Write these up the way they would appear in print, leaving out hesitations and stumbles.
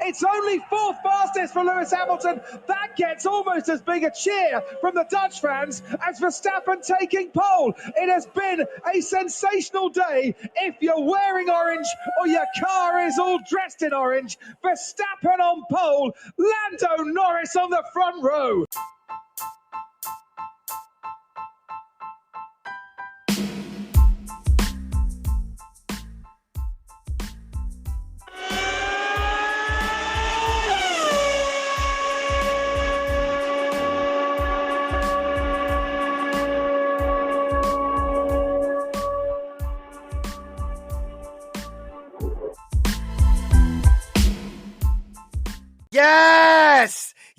It's only fourth fastest for Lewis Hamilton. That gets almost as big a cheer from the Dutch fans as Verstappen taking pole. It has been a sensational day if you're wearing orange or your car is all dressed in orange. Verstappen on pole, Lando Norris on the front row.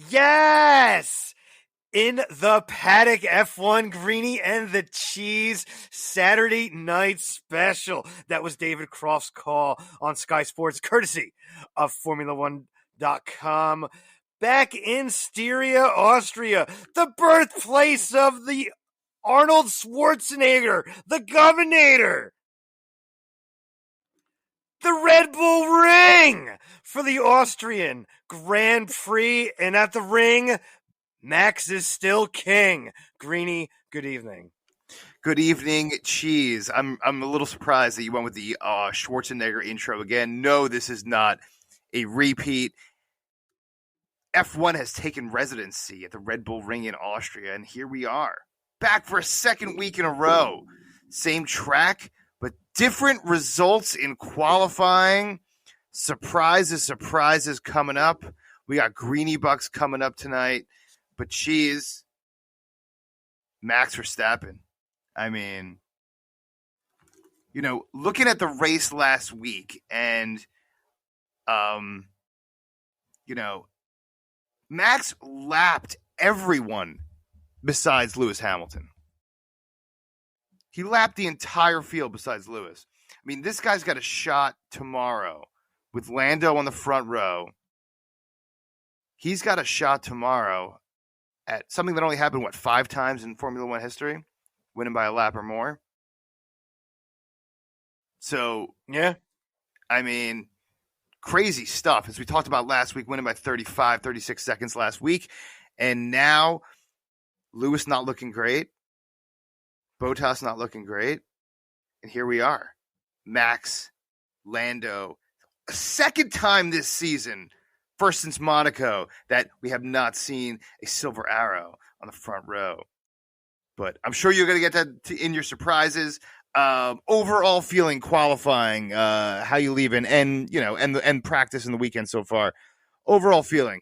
Yes! In the paddock, F1 Greeny and the Cheese Saturday night special. That was David Croft's call on Sky Sports, courtesy of Formula1.com. Back in Styria, Austria, the birthplace of the Arnold Schwarzenegger, the Governator. The Red Bull Ring for the Austrian Grand Prix. And at the ring, Max is still king. Greeny, good evening. Good evening, Cheese. I'm a little surprised that you went with the Schwarzenegger intro again. No, this is not a repeat. F1 has taken residency at the Red Bull Ring in Austria, and here we are, back for a second week in a row. Same track, but different results in qualifying. Surprises coming up. We got Greenybucks coming up tonight. But Cheese, Max Verstappen. I mean, looking at the race last week and, Max lapped everyone besides Lewis Hamilton. He lapped the entire field besides Lewis. I mean, this guy's got a shot tomorrow with Lando on the front row. He's got a shot tomorrow at something that only happened, 5 times in Formula One history? Winning by a lap or more. So, yeah. I mean, crazy stuff. As we talked about last week, winning by 35, 36 seconds last week. And now, Lewis not looking great. Bottas not looking great. And here we are. Max, Lando. A second time this season, first since Monaco, that we have not seen a silver arrow on the front row. But I'm sure you're going to get that in your surprises. Overall feeling qualifying, how you leave in, and practice in the weekend so far. Overall feeling.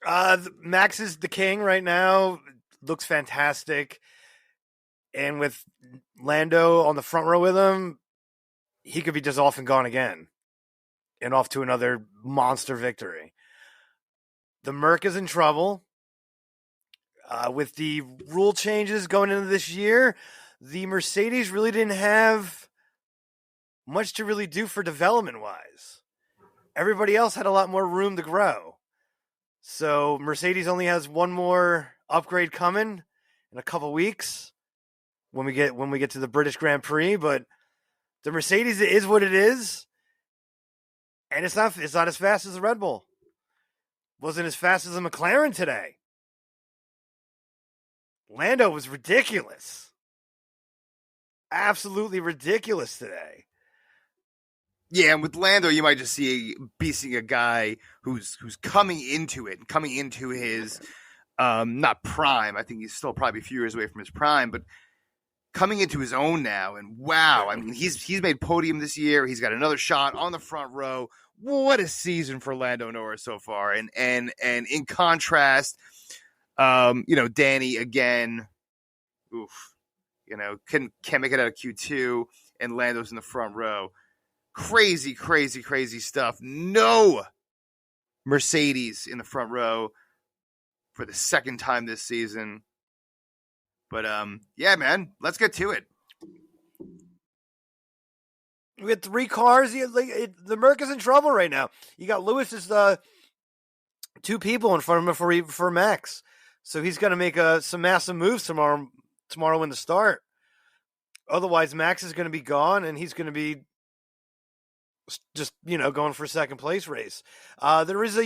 Max is the king right now. Looks fantastic. And with Lando on the front row with him, he could be just off and gone again. And off to another monster victory. The Merc is in trouble. With the rule changes going into this year, the Mercedes really didn't have much to really do for development-wise. Everybody else had a lot more room to grow. So Mercedes only has one more upgrade coming in a couple weeks when we get to the British Grand Prix. But the Mercedes is what it is, and it's not as fast as the Red Bull. Wasn't as fast as the McLaren today. Lando was ridiculous. Absolutely ridiculous today. Yeah, and with Lando, you might just see a guy who's coming into his not prime. I think he's still probably a few years away from his prime, but coming into his own now. And wow, I mean, he's made podium this year. He's got another shot on the front row. What a season for Lando Norris so far. And in contrast, Danny again, can't make it out of Q2, and Lando's in the front row. Crazy stuff. No Mercedes in the front row for the second time this season. But yeah, man, let's get to it. We had 3 cars. The Merc is in trouble right now. You got Lewis's 2 people in front of him for Max. So he's going to make some massive moves tomorrow in the start. Otherwise, Max is going to be gone, and he's going to be just going for a second place race. There is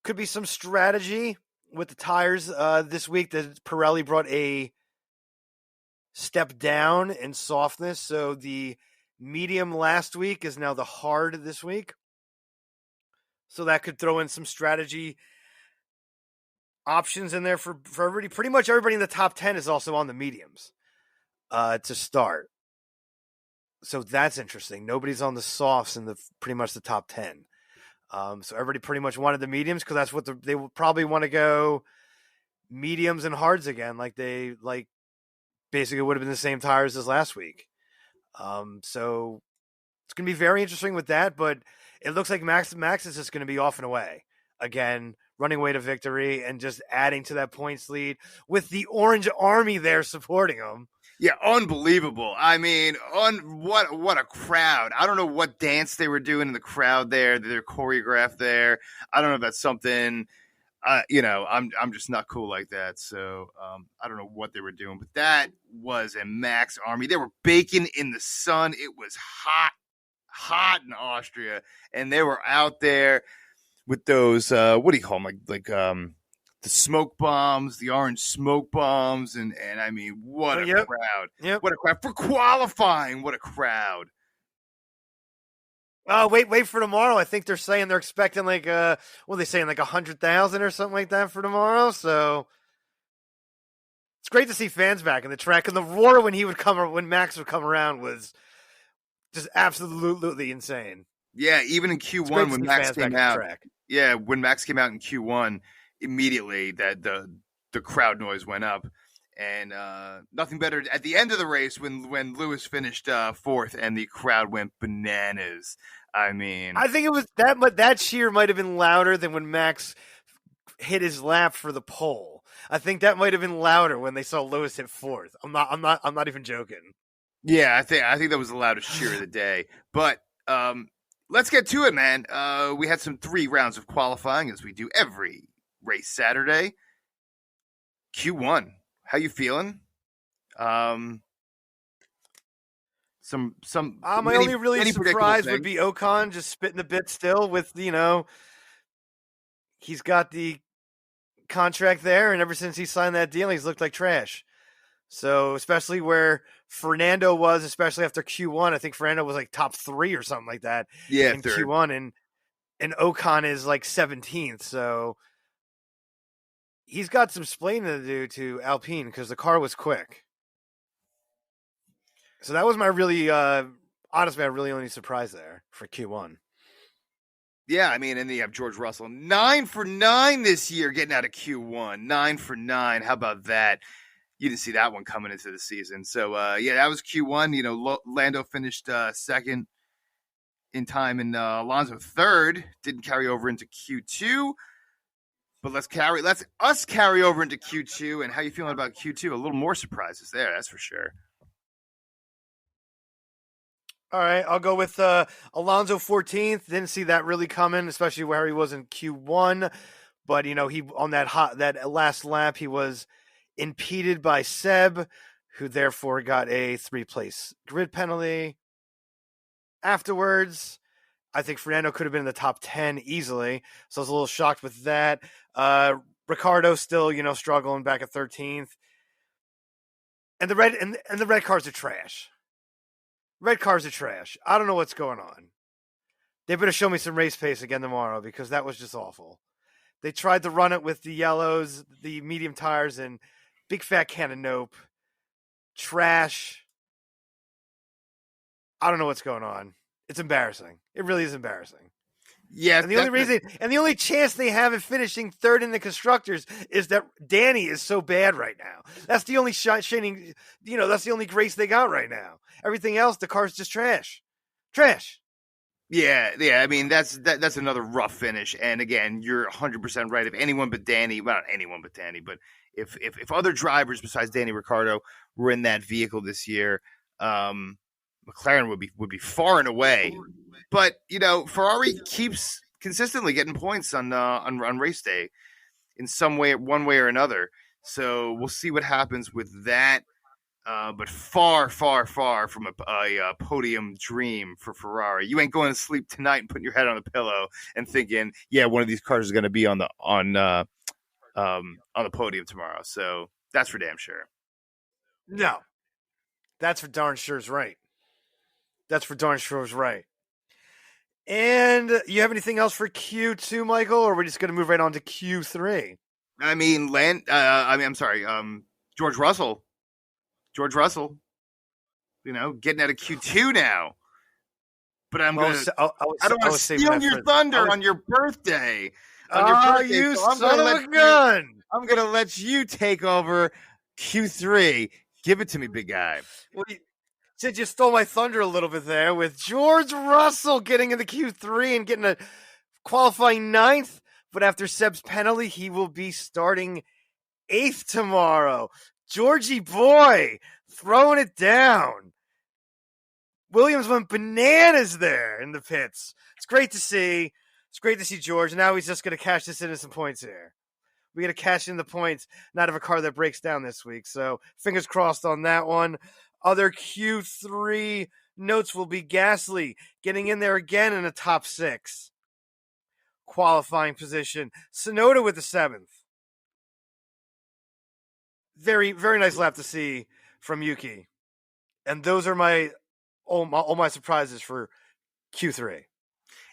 could be some strategy with the tires this week that Pirelli brought a step down in softness. So the medium last week is now the hard this week. So that could throw in some strategy options in there for everybody. Pretty much everybody in the top 10 is also on the mediums to start. So that's interesting. Nobody's on the softs in pretty much the top 10. So everybody pretty much wanted the mediums because that's what they will probably want to go mediums and hards again. Like basically would have been the same tires as last week. So it's going to be very interesting with that, but it looks like Max is just going to be off and away again, running away to victory and just adding to that points lead with the Orange Army there supporting him. Yeah, unbelievable. I mean, what a crowd. I don't know what dance they were doing in the crowd there. They're choreographed there. I don't know if that's something, I'm just not cool like that. So I don't know what they were doing, but that was a Max Army. They were baking in the sun. It was hot in Austria, and they were out there with those, what do you call them? Like the smoke bombs, the orange smoke bombs, and I mean, what a crowd! Yep. What a crowd for qualifying! What a crowd! Oh, wait for tomorrow. I think they're saying they're expecting what are they saying, like 100,000 or something like that for tomorrow. So it's great to see fans back in the track, and the roar when Max would come around was just absolutely insane. Yeah, even in Q1 when Max came out. Yeah, when Max came out in Q1. Immediately that the crowd noise went up, and nothing better at the end of the race when Lewis finished fourth and the crowd went bananas. I mean, I think it was that cheer might have been louder than when Max hit his lap for the pole. I think that might have been louder when they saw Lewis hit fourth. I'm not even joking. Yeah, I think that was the loudest cheer of the day. But let's get to it, man. We had 3 rounds of qualifying as we do every race Saturday. Q1, how you feeling? My only really surprise would be Ocon just spitting the bit still with he's got the contract there, and ever since he signed that deal, he's looked like trash. So especially where Fernando was, especially after Q1, I think Fernando was like top 3 or something like that. Yeah, in third. Q1, and Ocon is like 17th. So he's got some splaining to do to Alpine because the car was quick. So that was my really, honestly, my really only surprise there for Q1. Yeah, I mean, and then you have George Russell, 9 for 9 this year, getting out of Q1, 9 for 9. How about that? You didn't see that one coming into the season. So, that was Q1. Lando finished second in time, and Alonso third. Didn't carry over into Q2. But let's us carry over into Q2. And how you feeling about Q2? A little more surprises there, that's for sure. All right, I'll go with Alonso 14th. Didn't see that really coming, especially where he was in Q1. But he on that last lap, he was impeded by Seb, who therefore got a 3-place grid penalty. Afterwards, I think Fernando could have been in the top 10 easily, so I was a little shocked with that. Ricardo still, struggling back at 13th, and the red cars are trash. Red cars are trash. I don't know what's going on. They better show me some race pace again tomorrow because that was just awful. They tried to run it with the yellows, the medium tires, and big fat can of nope. Trash. I don't know what's going on. It's embarrassing. It really is embarrassing. Yeah, and the only chance they have of finishing third in the constructors is that Danny is so bad right now. That's the only shining. That's the only grace they got right now. Everything else, the car's just trash. Trash. Yeah. I mean, that's another rough finish. And again, you're 100% right. If anyone but Danny, well, not anyone but Danny, but if other drivers besides Danny Ricciardo were in that vehicle this year, McLaren would be far and away. But Ferrari keeps consistently getting points on race day in some way, one way or another. So we'll see what happens with that. but far, far, far from a podium dream for Ferrari. You ain't going to sleep tonight and putting your head on a pillow and thinking, yeah, one of these cars is going to be on the podium tomorrow. So that's for damn sure. No, that's for darn sure's right. That's for darn sure's right. And you have anything else for Q2, Michael, or are we just going to move right on to Q3? I mean, George Russell. Getting out of Q2 now. But I don't want to steal your thunder on your birthday. You son of a gun! I'm going to let you take over Q3. Give it to me, big guy. Well, since you stole my thunder a little bit there with George Russell getting into Q3 and getting a qualifying 9th, but after Seb's penalty, he will be starting 8th tomorrow. Georgie boy, throwing it down. Williams went bananas there in the pits. It's great to see. It's great to see George. Now he's just going to cash this into some points here. We got to cash in the points, not have a car that breaks down this week. So fingers crossed on that one. Other Q3 notes will be Gasly getting in there again in the top 6. Qualifying position. Tsunoda with the 7th. Very, very nice lap to see from Yuki. And those are all my surprises for Q3.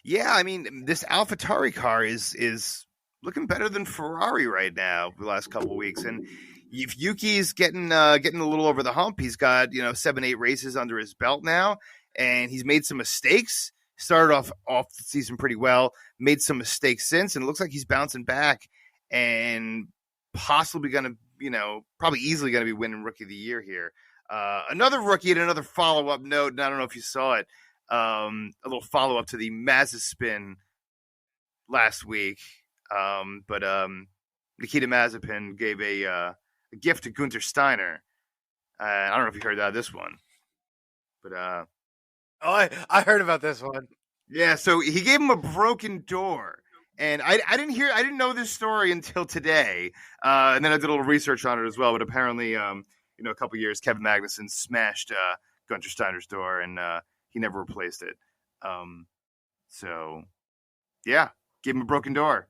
Yeah, I mean, this AlphaTauri car is looking better than Ferrari right now the last couple of weeks. And if Yuki's getting a little over the hump, he's got 7-8 races under his belt now, and he's made some mistakes. Started off the season pretty well, made some mistakes since, and it looks like he's bouncing back and possibly going to, probably easily going to be winning Rookie of the Year here. Another rookie and another follow-up note, and I don't know if you saw it, a little follow-up to the Mazepin last week. But Nikita Mazepin gave a gift to Gunther Steiner. I don't know if you heard this one, but I heard about this one. Yeah, so he gave him a broken door, and I didn't know this story until today, and then I did a little research on it as well. But apparently, a couple years Kevin Magnussen smashed Gunther Steiner's door, and he never replaced it. So yeah, gave him a broken door.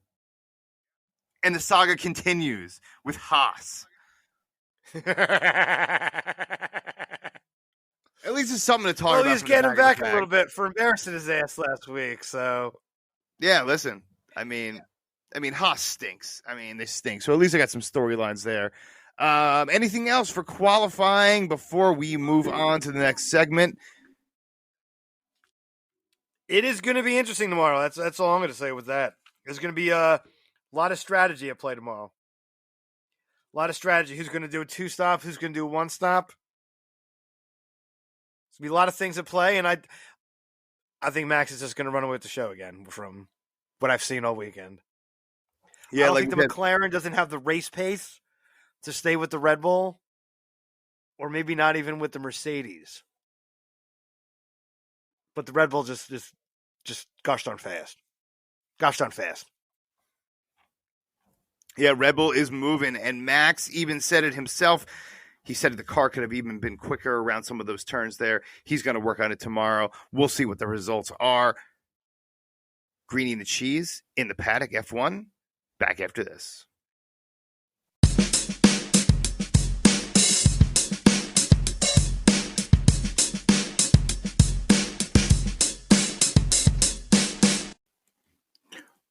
And the saga continues with Haas. At least it's something to talk about. Well, he's getting back a little bit for embarrassing his ass last week. So, yeah, listen. I mean, Haas stinks. I mean, they stink. So at least I got some storylines there. Anything else for qualifying before we move on to the next segment? It is going to be interesting tomorrow. That's all I'm going to say with that. There's going to be a lot of strategy at play tomorrow. A lot of strategy. Who's going to do a 2-stop? Who's going to do a 1-stop? There's going to be a lot of things at play, and I think Max is just going to run away with the show again from what I've seen all weekend. Yeah, I don't think the McLaren doesn't have the race pace to stay with the Red Bull, or maybe not even with the Mercedes. But the Red Bull just gosh darn fast. Gosh darn fast. Yeah, Red Bull is moving, and Max even said it himself. He said the car could have even been quicker around some of those turns there. He's going to work on it tomorrow. We'll see what the results are. Greeny and the Cheese in the paddock F1. Back after this.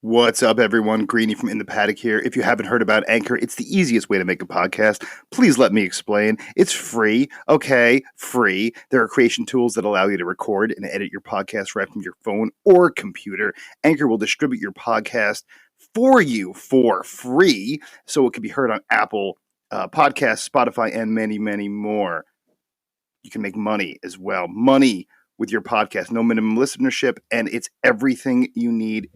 What's up, everyone? Greeny from In the Paddock here. If you haven't heard about Anchor, it's the easiest way to make a podcast. Please let me explain. It's free. Okay, free. There are creation tools that allow you to record and edit your podcast right from your phone or computer. Anchor will distribute your podcast for you for free, so it can be heard on Apple Podcasts, Spotify, and many, many more. You can make money as well. Money with your podcast. No minimum listenership, and it's everything you need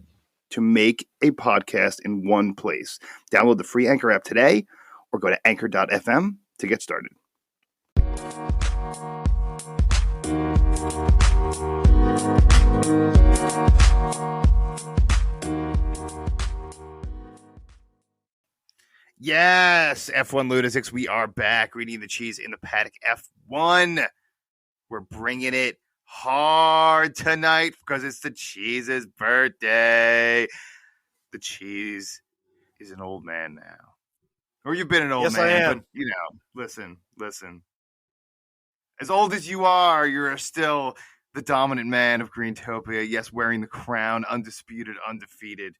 to make a podcast in one place. Download the free Anchor app today or go to anchor.fm to get started. Yes, F1 Lunatics, we are back. Reading the cheese in the paddock F1. We're bringing it hard tonight because it's the cheese's birthday. The cheese is an old man now. Or you've been an old Yes, man, I am. but, listen. As old as you are, you're still the dominant man of Greentopia. Yes, wearing the crown, undisputed, undefeated.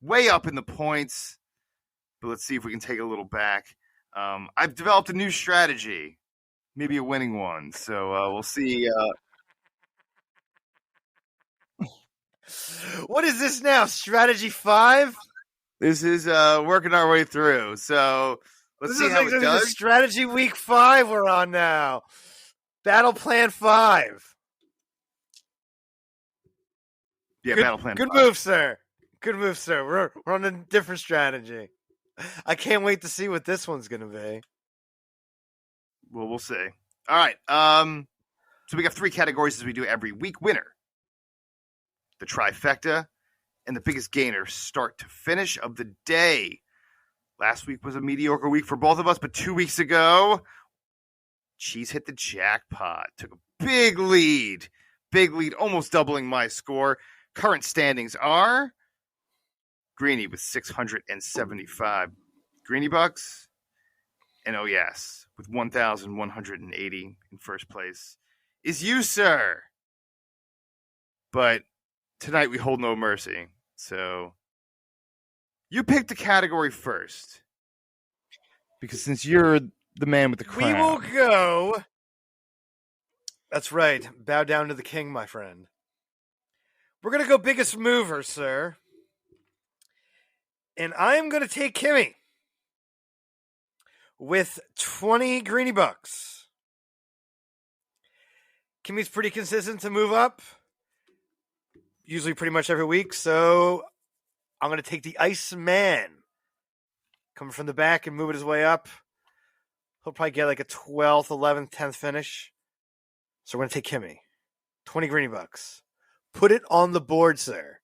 Way up in the points. But let's see if we can take a little back. I've developed a new strategy. Maybe a winning one. So we'll see. What is this now? Strategy 5? This is working our way through. So let's see how it does. Strategy week 5 we're on now. Battle plan 5. Yeah, battle plan. Good 5. move, sir. Good move, sir. We're on a different strategy. I can't wait to see what this one's going to be. Well, we'll see. All right. So we got 3 categories as we do every week. Winner, the trifecta, and the biggest gainer start to finish of the day. Last week was a mediocre week for both of us, but 2 weeks ago, Cheese hit the jackpot. Took a big lead, almost doubling my score. Current standings are Greeny with 675 Greenybucks, and oh yes, with 1,180 in first place is you, sir. But tonight we hold no mercy. So you picked the category first, because since you're the man with the crown, we will go. That's right. Bow down to the king, my friend. We're going to go biggest mover, sir. And I'm going to take Kimmy with 20 Greenybucks. Kimmy's pretty consistent to move up, usually pretty much every week. So I'm going to take the Iceman, coming from the back and moving his way up. He'll probably get like a 12th, 11th, 10th finish. So we're going to take Kimmy. 20 Greenybucks. Put it on the board, sir.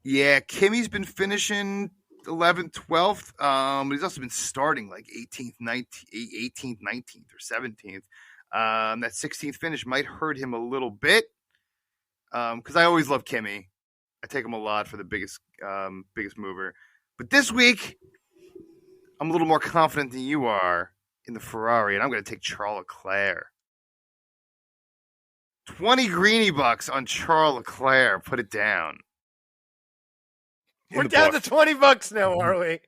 Yeah, Kimmy's been finishing 11th, 12th. But he's also been starting like 18th, 19th, or 17th. That 16th finish might hurt him a little bit. Because I always love Kimmy. I take him a lot for the biggest mover. But this week, I'm a little more confident than you are in the Ferrari, and I'm going to take Charles Leclerc. 20 Greenybucks on Charles Leclerc. Put it down. We're down to $20 now, are we?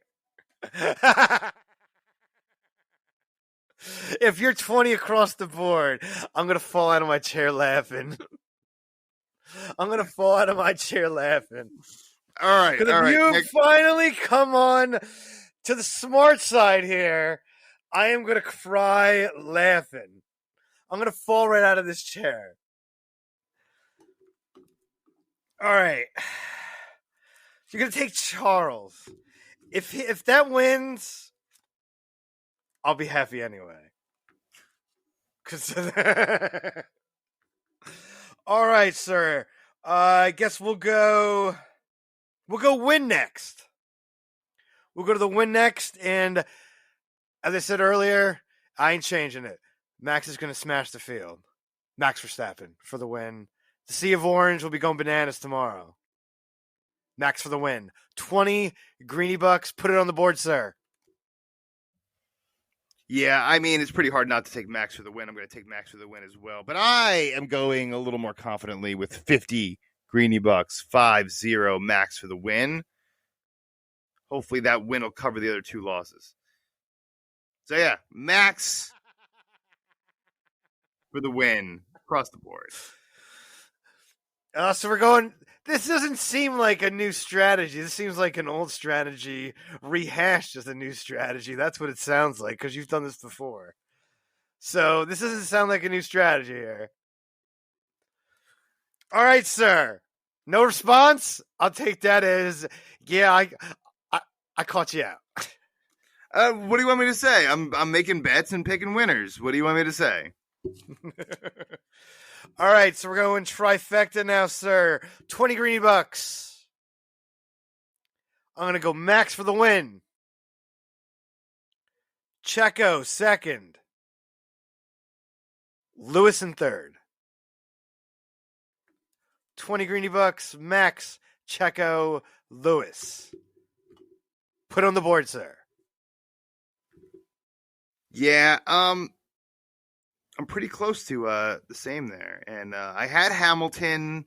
If you're 20 across the board, I'm going to fall out of my chair laughing. All right. If you finally come on to the smart side here, I am going to cry laughing. I'm going to fall right out of this chair. All right. You're going to take Charles. If that wins, I'll be happy anyway. All right, sir. I guess we'll go win next. We'll go to the win next, and as I said earlier, I ain't changing it. Max is going to smash the field. Max Verstappen for the win. The Sea of Orange will be going bananas tomorrow. Max for the win. 20 Greenybucks. Put it on the board, sir. Yeah, I mean, it's pretty hard not to take Max for the win. I'm going to take Max for the win as well. But I am going a little more confidently with 50 Greenybucks, 5-0 Max for the win. Hopefully that win will cover the other 2 losses. So yeah, Max for the win across the board. So we're going. This doesn't seem like a new strategy. This seems like an old strategy rehashed as a new strategy. That's what it sounds like, because you've done this before. So this doesn't sound like a new strategy here. All right, sir. No response? I'll take that as, yeah, I caught you out. What do you want me to say? I'm making bets and picking winners. What do you want me to say? All right, so we're going trifecta now, sir. 20 Greenybucks. I'm going to go Max for the win. Checo second. Lewis in third. 20 Greenybucks, Max, Checo, Lewis. Put on the board, sir. Yeah, I'm pretty close to the same there. And I had Hamilton,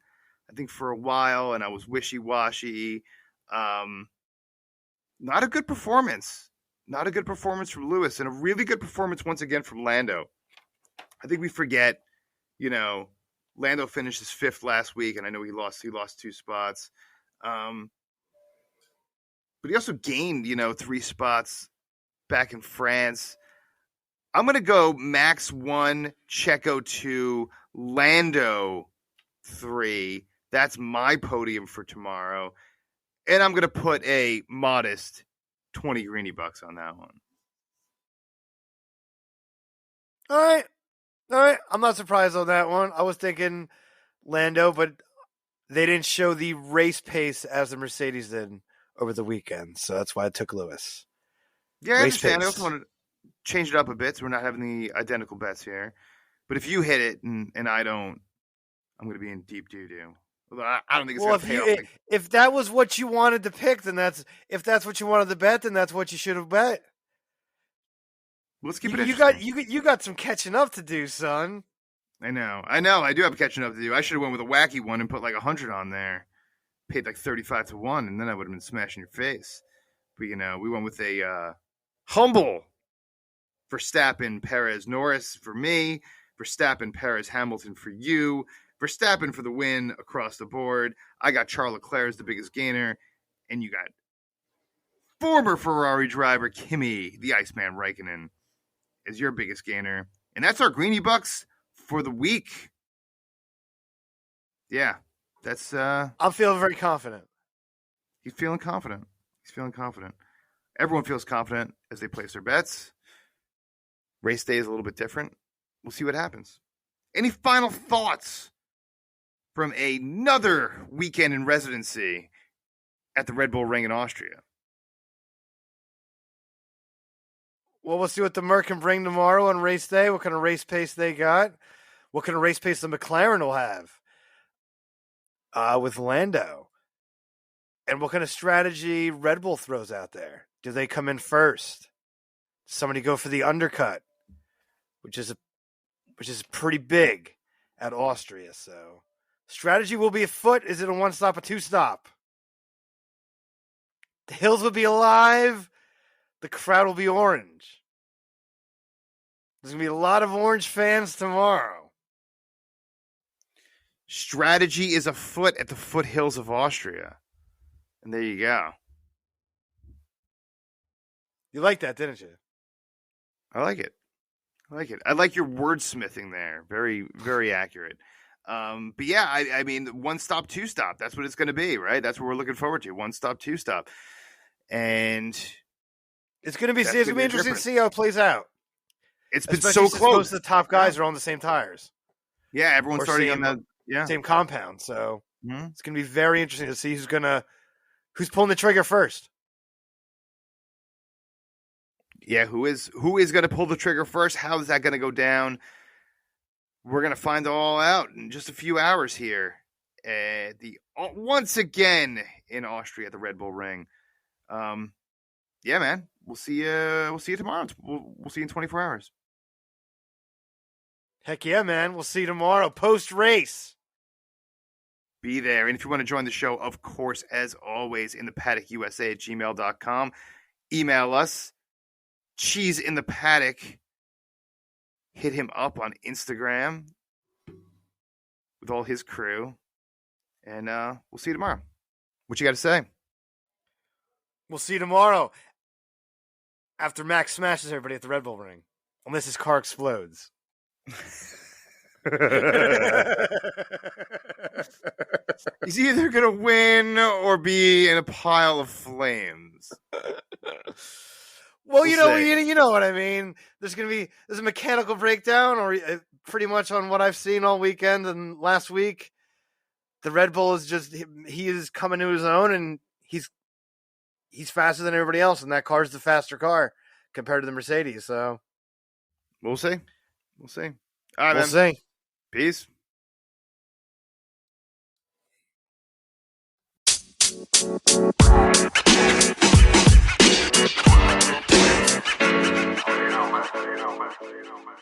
I think, for a while, and I was wishy-washy. Not a good performance. Not a good performance from Lewis, and a really good performance once again from Lando. I think we forget, Lando finished his fifth last week, and I know he lost 2 spots. But he also gained, 3 spots back in France. I'm going to go Max 1, Checo 2, Lando 3. That's my podium for tomorrow. And I'm going to put a modest 20 Greenybucks on that one. All right. I'm not surprised on that one. I was thinking Lando, but they didn't show the race pace as the Mercedes did over the weekend. So that's why I took Lewis. Yeah, I understand. I also want to change it up a bit so we're not having the identical bets here. But if you hit it and I don't, I'm going to be in deep doo-doo. I don't think it's going to pay off. If that was what you wanted to pick, then if that's what you wanted to bet, then that's what you should have bet. Let's keep it interesting. You got some catching up to do, son. I know. I do have catching up to do. I should have went with a wacky one and put like 100 on there. Paid like 35 to 1, and then I would have been smashing your face. But, we went with a humble Verstappen, Perez, Norris for me. Verstappen, Perez, Hamilton for you. Verstappen for the win across the board. I got Charles Leclerc as the biggest gainer. And you got former Ferrari driver Kimi, the Iceman Raikkonen, as your biggest gainer. And that's our Greenybucks for the week. Yeah, that's... I'm feeling very confident. He's feeling confident. Everyone feels confident as they place their bets. Race day is a little bit different. We'll see what happens. Any final thoughts from another weekend in residency at the Red Bull Ring in Austria? Well, we'll see what the Merc can bring tomorrow on race day, what kind of race pace they got, what kind of race pace the McLaren will have with Lando, and what kind of strategy Red Bull throws out there. Do they come in first? Does somebody go for the undercut, which is pretty big at Austria. So strategy will be afoot. Is it a one-stop, a two-stop? The hills will be alive. The crowd will be orange. There's going to be a lot of orange fans tomorrow. Strategy is afoot at the foothills of Austria. And there you go. You liked that, didn't you? I like it. I like your wordsmithing there. Very, very accurate. But yeah, I mean, one stop, two stop. That's what it's going to be, right? That's what we're looking forward to. One stop, two stop. And it's going to be interesting to see how it plays out. It's been especially so close. Most of the top guys are on the same tires. Yeah, everyone's starting on the same compound. So it's going to be very interesting to see who's pulling the trigger first. Yeah, who is going to pull the trigger first? How is that going to go down? We're going to find it all out in just a few hours here. Once again in Austria at the Red Bull Ring. Yeah, man. We'll see you tomorrow. We'll see you in 24 hours. Heck yeah, man. We'll see you tomorrow post-race. Be there. And if you want to join the show, of course, as always, in the paddock@gmail.com. Email us. Cheese in the Paddock. Hit him up on Instagram with all his crew. And we'll see you tomorrow. What you got to say? We'll see you tomorrow after Max smashes everybody at the Red Bull Ring. Unless his car explodes. He's either going to win or be in a pile of flames. Well, you know what I mean. There's a mechanical breakdown, or pretty much on what I've seen all weekend and last week. The Red Bull he is coming to his own, and he's faster than everybody else, and that car's the faster car compared to the Mercedes. So we'll see. We'll see. All right, we'll man. see. Peace. You know, man.